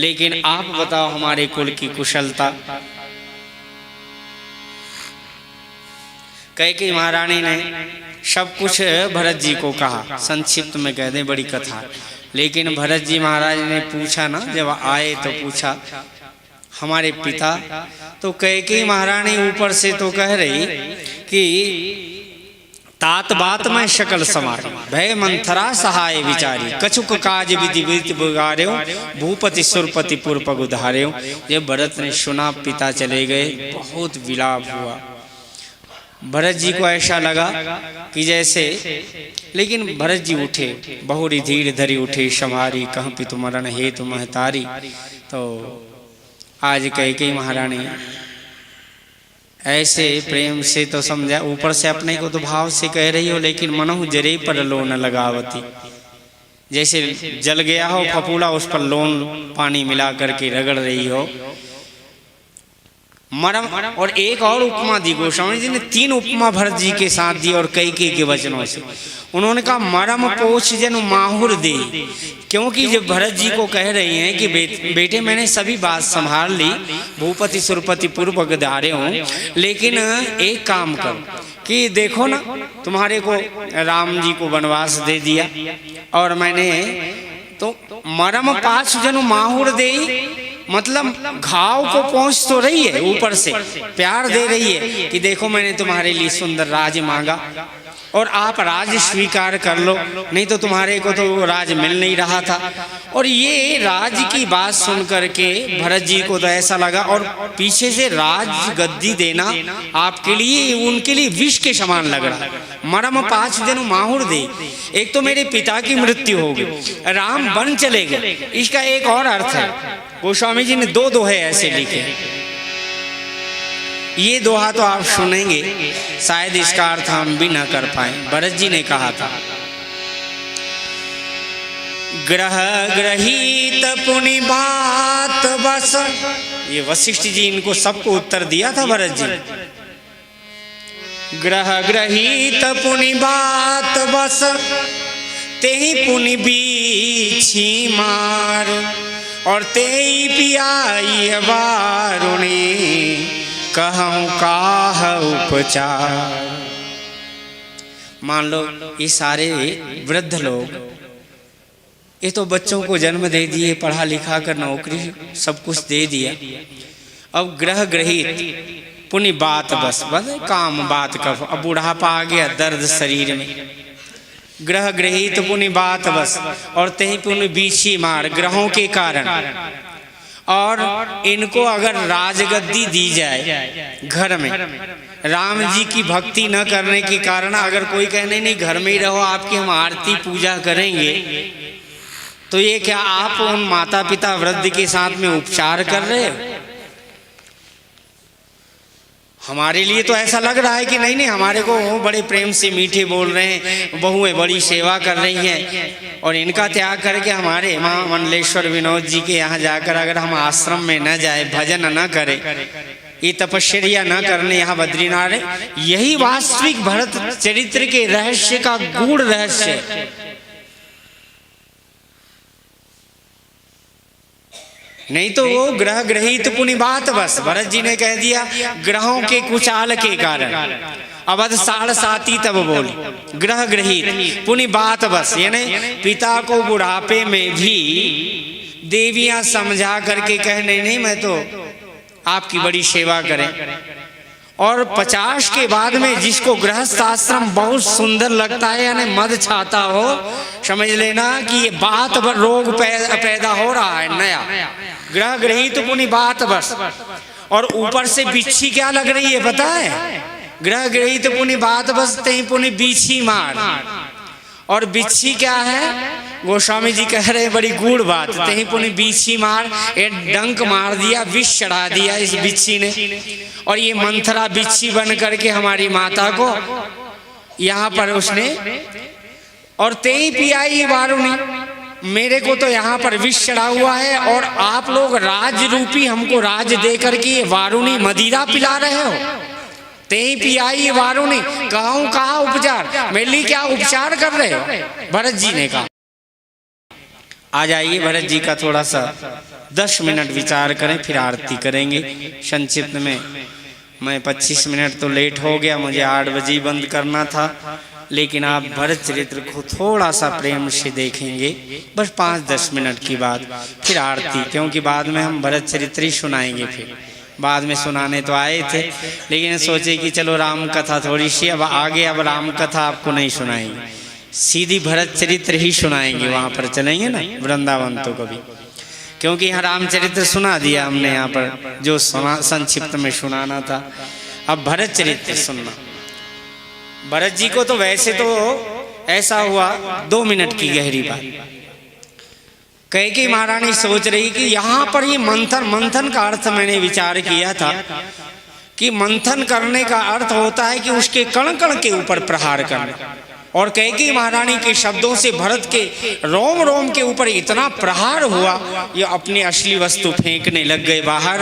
लेकिन आप बताओ हमारे कुल की कुशलता। कैकेयी महारानी ने सब कुछ भरत जी को कहा, संक्षिप्त में कह दें बड़ी कथा। लेकिन भरत जी महाराज ने पूछा ना, जब आए तो पूछा हमारे पिता। तो कैकेयी महारानी ऊपर से तो कह रही कि तात बात में शकल समारी, भय मंथरा सहाय विचारी, कछुक काज विधि विधि बिगाड़्यो, भूपति सुरपति पुरपग उधार्यो। जब भरत ने सुना पिता चले गए, बहुत विलाप हुआ। भरत जी को ऐसा लगा कि जैसे, लेकिन भरत जी उठे, बहुरी धीर धरी उठे संभारी, कहाँ पितु मरण हेतु महतारी। तो आज कैकेयी महारानी ऐसे प्रेम से तो समझा, ऊपर से अपने को तो भाव से कह रही हो, लेकिन मनहु जरे पर लोन लगावती। जैसे जल गया हो फफूला, उस पर लोन पानी मिला करके रगड़ रही हो। मरम। और एक और उपमा दी गोस्वामी जी ने, 3 उपमा भरत जी के साथ दी और कैकेयी के वचनों से। उन्होंने कहा मरम पोछ जनु माहुर दे, क्योंकि जब भरत जी को कह रही हैं कि बेटे मैंने सभी बात संभाल ली, भूपति सुरपति पूर्व गधारे हूँ, लेकिन एक काम कर कि देखो ना, तुम्हारे को राम जी को वनवास दे दिया और मैंने तो मरम पाछ जनु माहुर दे, मतलब घाव को पहुंच तो रही है, ऊपर से प्यार दे रही है कि देखो मैंने तुम्हारे लिए सुंदर राज मांगा और आप राज स्वीकार कर लो, नहीं तो तुम्हारे को तो राज मिल नहीं रहा था। और ये राज की बात सुन करके भरत जी को तो ऐसा लगा, और पीछे से राज गद्दी देना आपके लिए, उनके लिए विष के समान लग रहा। मरम 5 जनु माहुर दे, एक तो मेरे पिता की मृत्यु हो गई, राम वन चले गए, इसका एक और अर्थ है। गोस्वामी जी ने 2 दोहे ऐसे लिखे, ये दोहा तो आप सुनेंगे, शायद इसका अर्थ हम भी ना कर पाए। भरत जी ने कहा था, ग्रह ग्रहीत पुनि बात बस, ये वशिष्ठ जी इनको सबको उत्तर दिया था भरत जी। ग्रह ग्रहीत पुनि बात बस, तेहि पुनि बीछी मार, और तेई पियाई वारुणी, कहूँ काह उपचार। मान लो ये सारे वृद्ध लोग, ये तो बच्चों को जन्म दे दिए, पढ़ा लिखा कर नौकरी सब कुछ दे दिया। अब ग्रह ग्रहित पुनि बात बस, बस काम बात का, अब बुढ़ापा आ गया, दर्द शरीर में। ग्रह ग्रहित पुनि बात बस, और तेहि पुनि बीछी मार, ग्रहों के कारण। और इनको अगर राजगद्दी दी जाए घर में, राम जी की भक्ति न करने के कारण अगर कोई कहने नहीं घर में ही रहो, आपकी हम आरती पूजा करेंगे, तो ये क्या आप उन माता पिता वृद्ध के साथ में उपचार कर रहे हो? हमारे लिए तो ऐसा लग रहा है कि नहीं नहीं, हमारे को बड़े प्रेम से मीठे बोल रहे हैं, बहुएं बड़ी सेवा कर रही हैं, और इनका त्याग करके हमारे माँ मंडलेश्वर विनोद जी के यहाँ जाकर अगर हम आश्रम में न जाए, भजन न करें, ये तपस्या न करने यहाँ बद्रीनाथ, यही वास्तविक भरत चरित्र के रहस्य का गूढ़ रहस्य है। नहीं तो वो ग्रह ग्रहित पुनि बात बस, भरत जी ने कह दिया ग्रहों के कुचाल के कारण। अवध 7.5 तब बोली ग्रह ग्रहित पुनि बात बस, यानी पिता को बुढ़ापे में भी देवियां समझा करके कहने नहीं, मैं तो आपकी बड़ी सेवा करें। और 50 के बाद में जिसको गृहस्थ आश्रम बहुत सुंदर लगता है, यानी मद छाता हो, समझ लेना कि ये बात रोग पैदा हो रहा है नया। ग्रह ग्रहित पुनि बात बस, और ऊपर से बिच्छी क्या लग रही है पता है? ग्रह ग्रहित पुनि बात बस, तेहि पुनि बीछी मार। और बिच्छी क्या है? गोस्वामी जी कह रहे हैं बड़ी गूढ़ बात, तेहि पुनि बीछी मार, एक डंक मार दिया, विष चढ़ा दिया इस बिच्छी ने, और ये मंथरा बिच्छी बन करके हमारी माता को यहाँ पर उसने, और तेई पियाई वारुणी, मेरे को तो यहाँ पर विष चढ़ा हुआ है, और आप लोग राज रूपी हमको राज दे करके ये वारुणी मदिरा पिला रहे हो। तेई पियाई वारुणी, कहूँ कहा उपचार, मेरे लिए क्या उपचार कर रहे हो? भरत जी ने कहा। आ जाइए भरत जी का थोड़ा सा 10 मिनट विचार करें, फिर आरती करेंगे। संक्षिप्त में मैं 25 मिनट तो लेट हो गया, मुझे 8 बजे ही बंद करना था, लेकिन आप भरत चरित्र को थोड़ा सा प्रेम से देखेंगे, बस 5-10 मिनट की बात, फिर आरती, क्योंकि बाद में हम भरत चरित्र ही सुनाएंगे। फिर बाद में सुनाने तो आए थे, लेकिन सोचे कि चलो राम कथा थोड़ी सी अब आगे, अब राम कथा आपको नहीं सुनाएंगे, सीधी भरत चरित्र ही सुनाएंगे। वहाँ पर चलेंगे ना वृंदावन तो कभी, क्योंकि यहाँ रामचरित्र सुना दिया हमने, यहाँ पर जो संक्षिप्त में सुनाना था, अब भरत चरित्र सुनना। भरत जी को तो वैसे तो ऐसा हुआ 2 मिनट की गहरी बात, कैकेयी महारानी सोच रही कि यहाँ पर ये मंथन का अर्थ मैंने विचार किया था कि मंथन करने का अर्थ होता है कि उसके कण कण के ऊपर प्रहार करना, और कैकेयी महारानी के शब्दों से भरत के रोम रोम के ऊपर इतना प्रहार हुआ, ये अपनी असली वस्तु फेंकने लग गए बाहर।